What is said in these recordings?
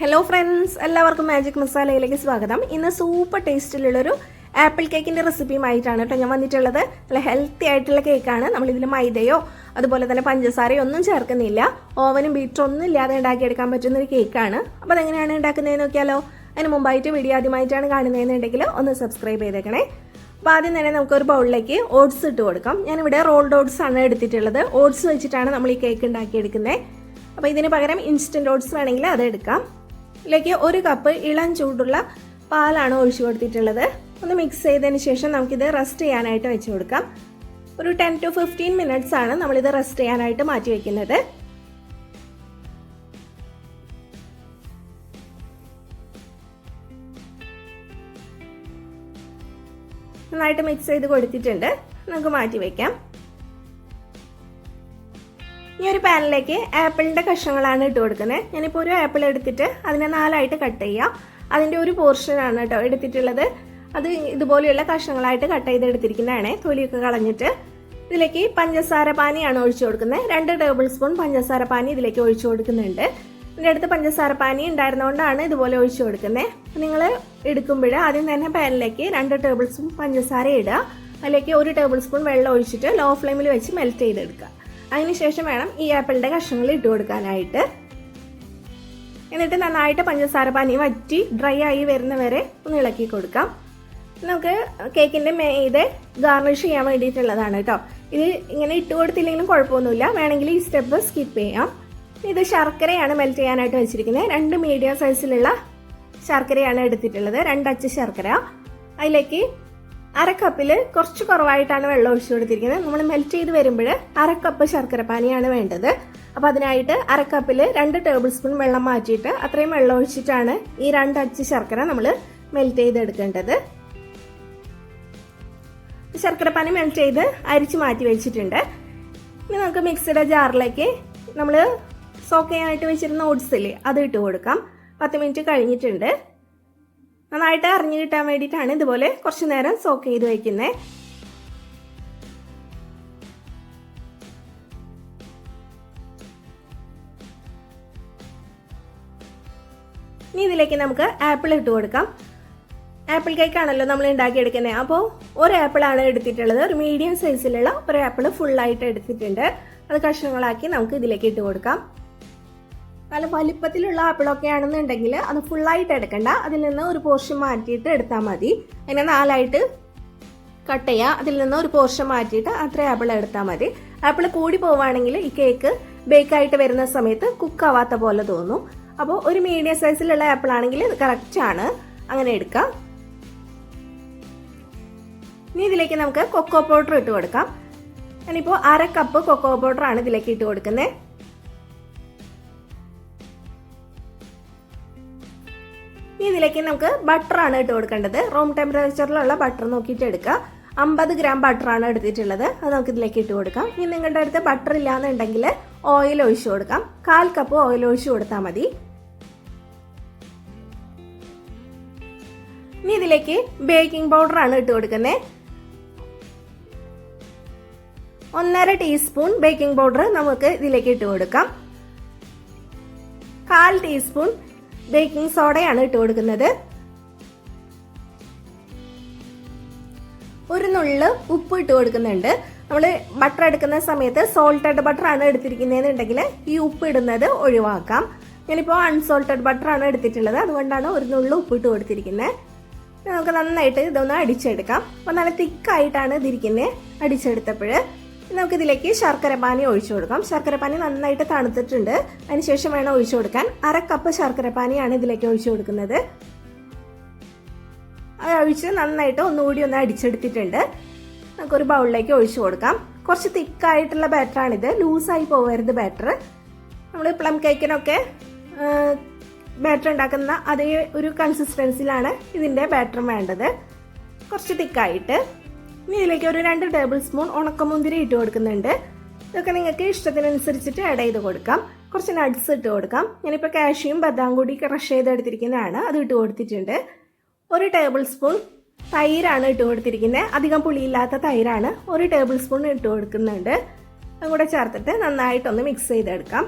Hello friends, എല്ലാവർക്കും magic മസാലയിലേക്ക് സ്വാഗതം. ഇന്ന് സൂപ്പർ ടേസ്റ്റിലുള്ളൊരു ആപ്പിൾ കേക്കിൻ്റെ റെസിപ്പിയുമായിട്ടാണ് കേട്ടോ ഞാൻ വന്നിട്ടുള്ളത്. നല്ല ഹെൽത്തി ആയിട്ടുള്ള കേക്കാണ്. നമ്മളിതിൽ മൈദയോ അതുപോലെ തന്നെ പഞ്ചസാരയോ ഒന്നും ചേർക്കുന്നില്ല. ഓവനും ബീറ്ററും ഒന്നും ഇല്ലാതെ ഉണ്ടാക്കിയെടുക്കാൻ പറ്റുന്നൊരു കേക്കാണ്. അപ്പോൾ അതെങ്ങനെയാണ് ഉണ്ടാക്കുന്നതെന്ന് നോക്കിയാലോ. അതിന് മുമ്പായിട്ട് വീഡിയോ ആദ്യമായിട്ടാണ് കാണുന്നതെന്നുണ്ടെങ്കിൽ ഒന്ന് സബ്സ്ക്രൈബ് ചെയ്തേക്കണേ. അപ്പോൾ ആദ്യം തന്നെ നമുക്കൊരു ബൗളിലേക്ക് ഓട്സ് ഇട്ട് കൊടുക്കാം. ഞാനിവിടെ റോൾഡ് ഓട്സ് ആണ് എടുത്തിട്ടുള്ളത്. ഓട്സ് വെച്ചിട്ടാണ് നമ്മൾ ഈ കേക്ക് ഉണ്ടാക്കിയെടുക്കുന്നത്. അപ്പോൾ ഇതിന് പകരം ഇൻസ്റ്റൻറ്റ് ഓട്സ് വേണമെങ്കിൽ അത് എടുക്കാം. ഇതിലേക്ക് 1 കപ്പ് ഇളം ചൂടുള്ള പാലാണ് ഒഴിച്ചു കൊടുത്തിട്ടുള്ളത്. ഒന്ന് മിക്സ് ചെയ്തതിന് ശേഷം നമുക്കിത് റെസ്റ്റ് ചെയ്യാനായിട്ട് വെച്ച് കൊടുക്കാം. ഒരു 10 to 15 മിനിറ്റ്സ് ആണ് നമ്മളിത് റെസ്റ്റ് ചെയ്യാനായിട്ട് മാറ്റി വയ്ക്കുന്നത്. നന്നായിട്ട് മിക്സ് ചെയ്ത് കൊടുത്തിട്ടുണ്ട്. നമുക്ക് മാറ്റി വയ്ക്കാം. ഈ ഒരു പാനിലേക്ക് ആപ്പിളിൻ്റെ കഷ്ണങ്ങളാണ് ഇട്ട് കൊടുക്കുന്നത്. ഞാനിപ്പോൾ ഒരു ആപ്പിൾ എടുത്തിട്ട് അതിനെ 4ആയിട്ട് കട്ട് ചെയ്യാം. അതിൻ്റെ ഒരു പോർഷനാണ് കേട്ടോ എടുത്തിട്ടുള്ളത്. അത് ഇതുപോലെയുള്ള കഷ്ണങ്ങളായിട്ട് കട്ട് ചെയ്ത് എടുത്തിരിക്കുന്നതാണ്, തൊലിയൊക്കെ കളഞ്ഞിട്ട്. ഇതിലേക്ക് പഞ്ചസാര പാനിയാണ് ഒഴിച്ചു കൊടുക്കുന്നത്. 2 ടേബിൾ സ്പൂൺ പഞ്ചസാര പാനി ഇതിലേക്ക് ഒഴിച്ചു കൊടുക്കുന്നുണ്ട്. എൻ്റെ അടുത്ത് പഞ്ചസാര പാനി ഉണ്ടായിരുന്നുകൊണ്ടാണ് ഇതുപോലെ ഒഴിച്ചു കൊടുക്കുന്നത്. നിങ്ങൾ എടുക്കുമ്പോൾ ആദ്യം തന്നെ പാനിലേക്ക് 2 ടേബിൾ സ്പൂൺ പഞ്ചസാര ഇടുക. അതിലേക്ക് 1 ടേബിൾ സ്പൂൺ വെള്ളം ഒഴിച്ചിട്ട് ലോ ഫ്ലെയിമിൽ വെച്ച് മെൽറ്റ് ചെയ്തെടുക്കുക. അതിനുശേഷം വേണം ഈ ആപ്പിളിൻ്റെ കഷ്ണങ്ങൾ ഇട്ട് കൊടുക്കാനായിട്ട്. എന്നിട്ട് നന്നായിട്ട് പഞ്ചസാര പാനി വറ്റി ഡ്രൈ ആയി വരുന്നവരെ ഒന്ന് ഇളക്കി കൊടുക്കാം. നമുക്ക് കേക്കിൻ്റെ മീതെ ഗാർണിഷ് ചെയ്യാൻ വേണ്ടിയിട്ടുള്ളതാണ് കേട്ടോ. ഇത് ഇങ്ങനെ ഇട്ട് കൊടുത്തില്ലെങ്കിലും കുഴപ്പമൊന്നുമില്ല, വേണമെങ്കിൽ ഈ സ്റ്റെപ്പ് സ്കിപ്പ് ചെയ്യാം. ഇത് ശർക്കരയാണ് മെൽറ്റ് ചെയ്യാനായിട്ട് വെച്ചിരിക്കുന്നത്. 2 മീഡിയം സൈസിലുള്ള ശർക്കരയാണ് എടുത്തിട്ടുള്ളത്, 2 അച്ച് ശർക്കര. അതിലേക്ക് 1/2 കപ്പിൽ കുറച്ച് കുറവായിട്ടാണ് വെള്ളം ഒഴിച്ചു കൊടുത്തിരിക്കുന്നത്. നമ്മൾ മെൽറ്റ് ചെയ്ത് വരുമ്പോൾ 1/2 കപ്പ് ശർക്കര പാനിയാണ് വേണ്ടത്. അപ്പോൾ അതിനായിട്ട് 1/2 കപ്പിൽ 2 ടേബിൾ സ്പൂൺ വെള്ളം മാറ്റിയിട്ട് അത്രയും വെള്ളം ഒഴിച്ചിട്ടാണ് ഈ 2 അച്ച് ശർക്കര നമ്മൾ മെൽറ്റ് ചെയ്തെടുക്കേണ്ടത്. ശർക്കര പാനി മെൽറ്റ് ചെയ്ത് അരിച്ച് മാറ്റി വെച്ചിട്ടുണ്ട്. ഇനി നമുക്ക് മിക്സിയുടെ ജാറിലേക്ക് നമ്മൾ സോക്ക് ചെയ്യാനായിട്ട് വെച്ചിരുന്ന ഓട്സ് ഇല്ലേ, അത് ഇട്ട് കൊടുക്കാം. 10 മിനിറ്റ് കഴിഞ്ഞിട്ടുണ്ട്. നന്നായിട്ട് അറിഞ്ഞു കിട്ടാൻ വേണ്ടിയിട്ടാണ് ഇതുപോലെ കുറച്ച് നേരം സോക്ക് ചെയ്ത് വയ്ക്കുന്നത്. ഇനി ഇതിലേക്ക് നമുക്ക് ആപ്പിൾ ഇട്ട് കൊടുക്കാം. ആപ്പിൾ കേക്ക് ആണല്ലോ നമ്മൾ ഉണ്ടാക്കിയെടുക്കുന്നത്. അപ്പോൾ 1 ആപ്പിളാണ് എടുത്തിട്ടുള്ളത്. ഒരു മീഡിയം സൈസിലുള്ള 1 ആപ്പിൾ ഫുള്ളായിട്ട് എടുത്തിട്ടുണ്ട്. അത് കഷ്ണങ്ങളാക്കി നമുക്ക് ഇതിലേക്ക് ഇട്ട് കൊടുക്കാം. നല്ല വലിപ്പത്തിലുള്ള ആപ്പിളൊക്കെ ആണെന്നുണ്ടെങ്കിൽ അത് ഫുള്ളായിട്ട് എടുക്കണ്ട, അതിൽ നിന്ന് ഒരു പോർഷൻ മാറ്റിയിട്ട് എടുത്താൽ മതി. അതിനെ 4ആയിട്ട് കട്ട് ചെയ്യുക. അതിൽ നിന്ന് ഒരു പോർഷൻ മാറ്റിയിട്ട് അത്ര ആപ്പിൾ എടുത്താൽ മതി. ആപ്പിൾ കൂടി പോവുകയാണെങ്കിൽ ഈ കേക്ക് ബേക്കായിട്ട് വരുന്ന സമയത്ത് കുക്കാവാത്ത പോലെ തോന്നും. അപ്പോൾ ഒരു മീഡിയം സൈസിലുള്ള ആപ്പിൾ ആണെങ്കിൽ ഇത് കറക്റ്റാണ്, അങ്ങനെ എടുക്കാം. ഇനി ഇതിലേക്ക് നമുക്ക് കൊക്കോ പൗഡർ ഇട്ട് കൊടുക്കാം. ഞാനിപ്പോൾ 1/2 കപ്പ് കൊക്കോ പൗഡർ ആണ് ഇതിലേക്ക് ഇട്ട് കൊടുക്കുന്നത്. ഇതിലേക്ക് നമുക്ക് ബട്ടറാണ് ഇട്ട് കൊടുക്കേണ്ടത്. റൂം ടെമ്പറേച്ചറിലുള്ള ബട്ടർ നോക്കിയിട്ട് എടുക്കുക. 50 ഗ്രാം ബട്ടറാണ് എടുത്തിട്ടുള്ളത്. അത് നമുക്ക് ഇതിലേക്ക് ഇട്ട് കൊടുക്കാം. ഇനി നിങ്ങളുടെ അടുത്ത് ബട്ടർ ഇല്ലാന്നുണ്ടെങ്കിൽ ഓയിൽ ഒഴിച്ചു കൊടുക്കാം. 1/4 കപ്പ് ഓയിൽ ഒഴിച്ചു കൊടുത്താൽ മതി. ഇനി ഇതിലേക്ക് ബേക്കിംഗ് പൗഡറാണ് ഇട്ട് കൊടുക്കുന്നത്. 1/2 ടീസ്പൂൺ ബേക്കിംഗ് പൗഡർ നമുക്ക് ഇതിലേക്ക് ഇട്ട് കൊടുക്കാം. 1/4 ടീസ്പൂൺ ബേക്കിംഗ് സോഡയാണ് ഇട്ട് കൊടുക്കുന്നത്. 1 നുള്ള് ഉപ്പ് ഇട്ട് കൊടുക്കുന്നുണ്ട്. നമ്മൾ ബട്ടർ എടുക്കുന്ന സമയത്ത് സോൾട്ടഡ് ബട്ടർ ആണ് എടുത്തിരിക്കുന്നതെന്നുണ്ടെങ്കിൽ ഈ ഉപ്പ് ഇടുന്നത് ഒഴിവാക്കാം. ഞാനിപ്പോൾ അൺസോൾട്ടഡ് ബട്ടർ ആണ് എടുത്തിട്ടുള്ളത്, അതുകൊണ്ടാണ് 1 നുള്ള് ഉപ്പ് ഇട്ട് കൊടുത്തിരിക്കുന്നത്. നമുക്ക് നന്നായിട്ട് ഇതൊന്ന് അടിച്ചെടുക്കാം. അപ്പോൾ നല്ല തിക്കായിട്ടാണ് ഇതിരിക്കുന്നത്. അടിച്ചെടുത്തപ്പോൾ നമുക്കിതിലേക്ക് ശർക്കര പാനി ഒഴിച്ചു കൊടുക്കാം. ശർക്കര പാനി നന്നായിട്ട് തണുത്തിട്ടുണ്ട്. അതിനുശേഷം വേണം ഒഴിച്ചു കൊടുക്കാൻ. 1/2 കപ്പ് ശർക്കര പാനിയാണ് ഇതിലേക്ക് ഒഴിച്ചു കൊടുക്കുന്നത്. അത് ഒഴിച്ച് നന്നായിട്ട് ഒന്നുകൂടി ഒന്ന് അടിച്ചെടുത്തിട്ടുണ്ട്. നമുക്കൊരു ബൗളിലേക്ക് ഒഴിച്ചു കൊടുക്കാം. കുറച്ച് തിക്കായിട്ടുള്ള ബാറ്ററാണിത്, ലൂസായി പോകരുത് ബാറ്റർ. നമ്മൾ പ്ലം കേക്കിനൊക്കെ ബാറ്റർ ഉണ്ടാക്കുന്ന അതേ ഒരു കൺസിസ്റ്റൻസിലാണ് ഇതിൻ്റെ ബാറ്റർ വേണ്ടത്, കുറച്ച് തിക്കായിട്ട്. ഇനി ഇതിലേക്ക് ഒരു 2 ടേബിൾ സ്പൂൺ ഉണക്കമുന്തിരി ഇട്ട് കൊടുക്കുന്നുണ്ട്. ഇതൊക്കെ നിങ്ങൾക്ക് ഇഷ്ടത്തിനനുസരിച്ചിട്ട് ആഡ് ചെയ്ത് കൊടുക്കാം. കുറച്ച് നട്ട്സ് ഇട്ട് കൊടുക്കാം. ഞാനിപ്പോൾ കാഷ്യൂം ബദാം കൂടി ക്രഷ് ചെയ്തെടുത്തിരിക്കുന്നതാണ്, അത് ഇട്ട് കൊടുത്തിട്ടുണ്ട്. 1 ടേബിൾ സ്പൂൺ തൈരാണ് ഇട്ട് കൊടുത്തിരിക്കുന്നത്. അധികം പുളിയില്ലാത്ത തൈരാണ്. 1 ടേബിൾ സ്പൂൺ ഇട്ട് കൊടുക്കുന്നുണ്ട്. അതും കൂടെ ചേർത്തിട്ട് നന്നായിട്ടൊന്ന് മിക്സ് ചെയ്തെടുക്കാം.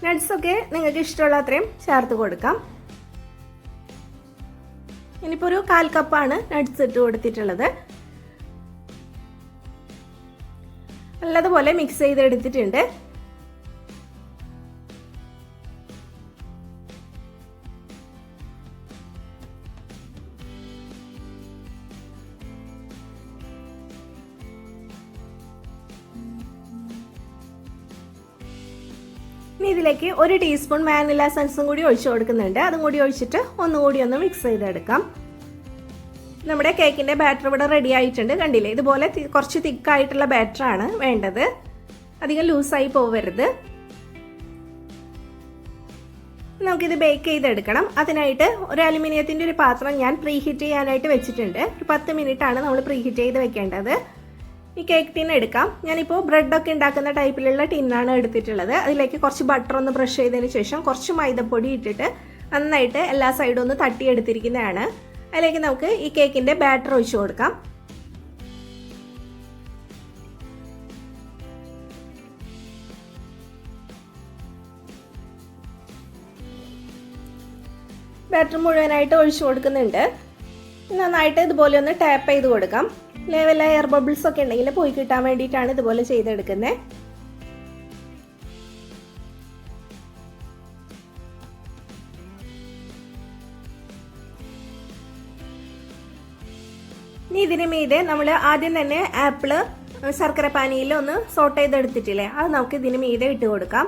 നട്ട്സൊക്കെ നിങ്ങൾക്ക് ഇഷ്ടമുള്ള അത്രയും ചേർത്ത് കൊടുക്കാം. ഇനിയിപ്പോൾ ഒരു 1/4 കപ്പാണ് നട്ട്സ് ഇട്ട് കൊടുത്തിട്ടുള്ളത്. നല്ലതുപോലെ മിക്സ് ചെയ്തെടുത്തിട്ടുണ്ട്. ഇനി ഇതിലേക്ക് 1 ടീസ്പൂൺ വാനില എസൻസും കൂടി ഒഴിച്ചു കൊടുക്കുന്നുണ്ട്. അതും കൂടി ഒഴിച്ചിട്ട് ഒന്നുകൂടി ഒന്ന് മിക്സ് ചെയ്തെടുക്കാം. നമ്മുടെ കേക്കിന്റെ ബാറ്റർ ഇവിടെ റെഡി ആയിട്ടുണ്ട്. കണ്ടില്ലേ, ഇതുപോലെ കുറച്ച് തിക്കായിട്ടുള്ള ബാറ്ററാണ് വേണ്ടത്. അധികം ലൂസായി പോവരുത്. നമുക്കിത് ബേക്ക് ചെയ്തെടുക്കണം. അതിനായിട്ട് ഒരു അലുമിനിയത്തിന്റെ ഒരു പാത്രം ഞാൻ പ്രീഹീറ്റ് ചെയ്യാനായിട്ട് വെച്ചിട്ടുണ്ട്. ഒരു 10 മിനിറ്റ് ആണ് നമ്മൾ പ്രീഹീറ്റ് ചെയ്ത് വെക്കേണ്ടത്. ഈ കേക്ക് ടിൻ എടുക്കാം. ഞാനിപ്പോൾ ബ്രെഡൊക്കെ ഉണ്ടാക്കുന്ന ടൈപ്പിലുള്ള ടിന്നാണ് എടുത്തിട്ടുള്ളത്. അതിലേക്ക് കുറച്ച് ബട്ടർ ഒന്ന് ബ്രഷ് ചെയ്തതിന് ശേഷം കുറച്ച് മൈദപ്പൊടി ഇട്ടിട്ട് നന്നായിട്ട് എല്ലാ സൈഡും ഒന്ന് തട്ടിയെടുത്തിരിക്കുന്നതാണ്. അതിലേക്ക് നമുക്ക് ഈ കേക്കിന്റെ ബാറ്റർ ഒഴിച്ചു കൊടുക്കാം. ബാറ്റർ മുഴുവനായിട്ട് ഒഴിച്ചു കൊടുക്കുന്നുണ്ട്. നന്നായിട്ട് ഇതുപോലെ ഒന്ന് ടാപ്പ് ചെയ്ത് കൊടുക്കാം. ലെവൽ എയർ ബബിൾസ് ഒക്കെ ഉണ്ടെങ്കിൽ പോയി കിട്ടാൻ വേണ്ടിയിട്ടാണ് ഇതുപോലെ ചെയ്തെടുക്കുന്നത്. ഇനി ഇതിന് മീതെ നമ്മൾ ആദ്യം തന്നെ ആപ്പിള് ശർക്കര പാനിയിൽ ഒന്ന് സോട്ട് ചെയ്തെടുത്തിട്ടില്ലേ, അത് നമുക്ക് ഇതിന് മീതെ ഇട്ട് കൊടുക്കാം.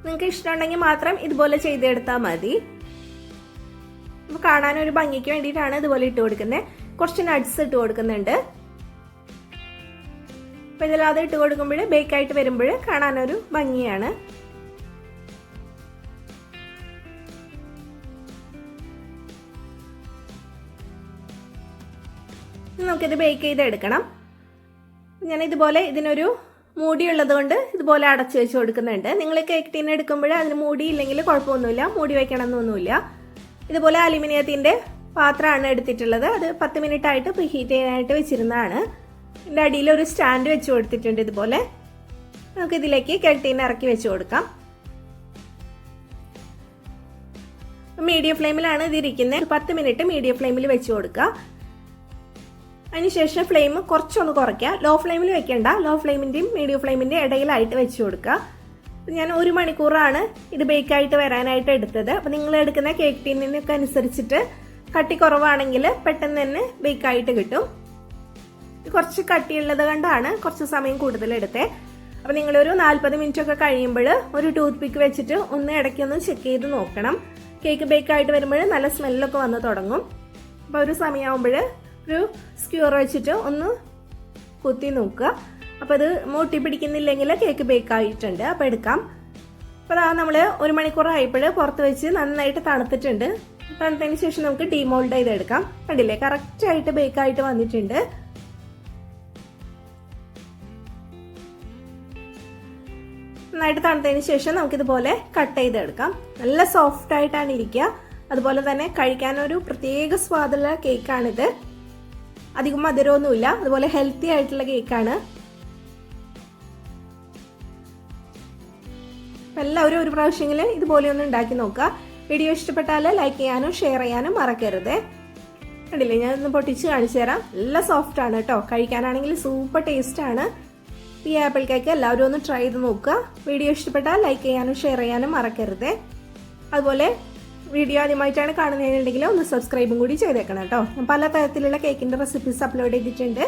നിങ്ങൾക്ക് ഇഷ്ടമുണ്ടെങ്കിൽ മാത്രം ഇതുപോലെ ചെയ്തെടുത്താൽ മതി. കാണാനൊരു ഭംഗിക്ക് വേണ്ടിയിട്ടാണ് ഇതുപോലെ ഇട്ട് കൊടുക്കുന്നത്. കുറച്ച് നട്ട്സ് ഇട്ട് കൊടുക്കുന്നുണ്ട്. അപ്പം ഇതിലാതെ ഇട്ട് കൊടുക്കുമ്പോൾ ബേക്കായിട്ട് വരുമ്പോൾ കാണാനൊരു ഭംഗിയാണ്. നമുക്കിത് ബേക്ക് ചെയ്തെടുക്കണം. ഞാൻ ഇതുപോലെ ഇതിനൊരു മൂടിയുള്ളത് കൊണ്ട് ഇതുപോലെ അടച്ചു വെച്ച് കൊടുക്കുന്നുണ്ട്. നിങ്ങൾ കേക്ക് ടീൻ എടുക്കുമ്പോൾ അതിന് മൂടി ഇല്ലെങ്കിൽ കുഴപ്പമൊന്നുമില്ല, മൂടി വയ്ക്കണം എന്നൊന്നുമില്ല. ഇതുപോലെ അലുമിനിയത്തിൻ്റെ പാത്രമാണ് എടുത്തിട്ടുള്ളത്. അത് 10 മിനിറ്റ് ആയിട്ട് പ്രീഹീറ്റ് ചെയ്യാനായിട്ട് വെച്ചിരുന്നതാണ്. ഇതിൻ്റെ അടിയിൽ ഒരു സ്റ്റാൻഡ് വെച്ച് കൊടുത്തിട്ടുണ്ട്. ഇതുപോലെ നമുക്ക് ഇതിലേക്ക് കേക്ക് ടീൻ ഇറക്കി വെച്ച് കൊടുക്കാം. മീഡിയം ഫ്ലെയിമിലാണ് ഇതിരിക്കുന്നത്. 10 മിനിറ്റ് മീഡിയം ഫ്ലെയിമിൽ വെച്ച് കൊടുക്കുക. അതിനുശേഷം ഫ്ലെയിം കുറച്ചൊന്ന് കുറയ്ക്കുക. ലോ ഫ്ലെയിമിൽ വെക്കേണ്ട, ലോ ഫ്ലെയിമിൻ്റെയും മീഡിയം ഫ്ലെയിമിൻ്റെയും ഇടയിലായിട്ട് വെച്ച് കൊടുക്കുക. ഞാൻ 1 മണിക്കൂറാണ് ഇത് ബേക്കായിട്ട് വരാനായിട്ട് എടുത്തത്. അപ്പം നിങ്ങൾ എടുക്കുന്ന കേക്ക് ടീനിനൊക്കെ അനുസരിച്ചിട്ട് കട്ടി കുറവാണെങ്കിൽ പെട്ടെന്ന് തന്നെ ബേക്കായിട്ട് കിട്ടും. കുറച്ച് കട്ടിയുള്ളത് കൊണ്ടാണ് കുറച്ച് സമയം കൂടുതൽ എടുത്തത്. അപ്പം നിങ്ങളൊരു 40 മിനിറ്റ് ഒക്കെ കഴിയുമ്പോൾ ഒരു ടൂത്ത് പിക്ക് വെച്ചിട്ട് ഒന്ന് ഇടയ്ക്കൊന്ന് ചെക്ക് ചെയ്ത് നോക്കണം. കേക്ക് ബേക്കായിട്ട് വരുമ്പോൾ നല്ല സ്മെല്ലൊക്കെ വന്ന് തുടങ്ങും. അപ്പോൾ ഒരു സമയമാകുമ്പോൾ ഒരു സ്ക്യൂർ വെച്ചിട്ട് ഒന്ന് കുത്തി നോക്കുക. അപ്പോൾ അത് മൂട്ടി പിടിക്കുന്നില്ലെങ്കിൽ കേക്ക് ബേക്കായിട്ടുണ്ട്. അപ്പോൾ എടുക്കാം. അപ്പോൾ നമ്മൾ 1 മണിക്കൂറായപ്പോൾ പുറത്ത് വെച്ച് നന്നായിട്ട് തണുത്തിട്ടുണ്ട്. തണുത്തതിന് ശേഷം നമുക്ക് ഡീമോൾഡ് ചെയ്തെടുക്കാം. കണ്ടില്ലേ, കറക്റ്റായിട്ട് ബേക്കായിട്ട് വന്നിട്ടുണ്ട്. നന്നായിട്ട് തണുത്തതിന് ശേഷം നമുക്കിതുപോലെ കട്ട് ചെയ്തെടുക്കാം. നല്ല സോഫ്റ്റ് ആയിട്ടാണ് ഇരിക്കുക. അതുപോലെ തന്നെ കഴിക്കാനൊരു പ്രത്യേക സ്വാദുള്ള കേക്കാണിത്. അധികം മധുരമൊന്നുമില്ല. അതുപോലെ ഹെൽത്തി ആയിട്ടുള്ള കേക്കാണ്. എല്ലാവരും ഒരു പ്രാവശ്യമെങ്കിലും ഇതുപോലെ ഒന്ന് ഉണ്ടാക്കി നോക്കുക. വീഡിയോ ഇഷ്ടപ്പെട്ടാൽ ലൈക്ക് ചെയ്യാനും ഷെയർ ചെയ്യാനും മറക്കരുത്. കണ്ടില്ലേ, ഞാനൊന്ന് പൊട്ടിച്ച് കാണിച്ചു തരാം. നല്ല സോഫ്റ്റ് ആണ് കേട്ടോ. കഴിക്കാനാണെങ്കിൽ സൂപ്പർ ടേസ്റ്റ് ആണ്. ഈ ആപ്പിൾ കേക്ക് എല്ലാവരും ഒന്ന് ട്രൈ ചെയ്ത് നോക്കുക. വീഡിയോ ഇഷ്ടപ്പെട്ടാൽ ലൈക്ക് ചെയ്യാനും ഷെയർ ചെയ്യാനും മറക്കരുത്. അതുപോലെ വീഡിയോ ആദ്യമായിട്ടാണ് കാണുന്നതെന്നുണ്ടെങ്കിൽ ഒന്ന് സബ്സ്ക്രൈബും കൂടി ചെയ്തേക്കണം കേട്ടോ. ഞാൻ പല തരത്തിലുള്ള കേക്കിൻ്റെ റെസിപ്പീസ് അപ്ലോഡ് ചെയ്തിട്ടുണ്ട്.